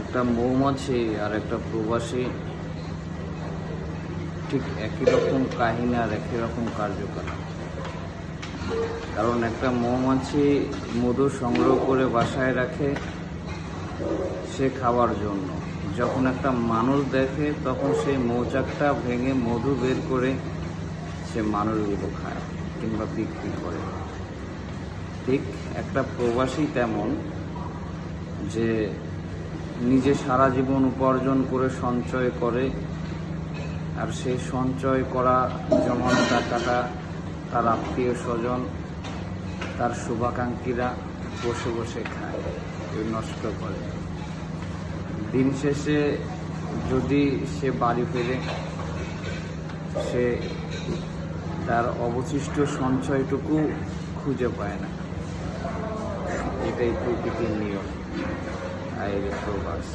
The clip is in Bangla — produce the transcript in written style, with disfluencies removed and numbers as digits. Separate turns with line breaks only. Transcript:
একটা মৌমাছি আর একটা প্রবাসী ঠিক একই রকম কাহিনী আর একই রকম কার্যকলাপ। কারণ একটা মৌমাছি মধু সংগ্রহ করে বাসায় রাখে সে খাওয়ার জন্য, যখন একটা মানুষ দেখে তখন সেই মৌচাকটা ভেঙে মধু বের করে সে মানুষগুলো খায় কিংবা বিক্রি করে। ঠিক একটা প্রবাসী তেমন, যে নিজে সারা জীবন উপার্জন করে সঞ্চয় করে, আর সেই সঞ্চয় করা জমানো টাকাটা তার আত্মীয় স্বজন, তার শুভাকাঙ্ক্ষীরা বসে বসে খায়, নষ্ট করে। দিন শেষে যদি সে বাড়ি ফেরে, সে তার অবশিষ্ট সঞ্চয়টুকু খুঁজে পায় না। এটাই প্রকৃতির নিয়ম, আর প্রবাস।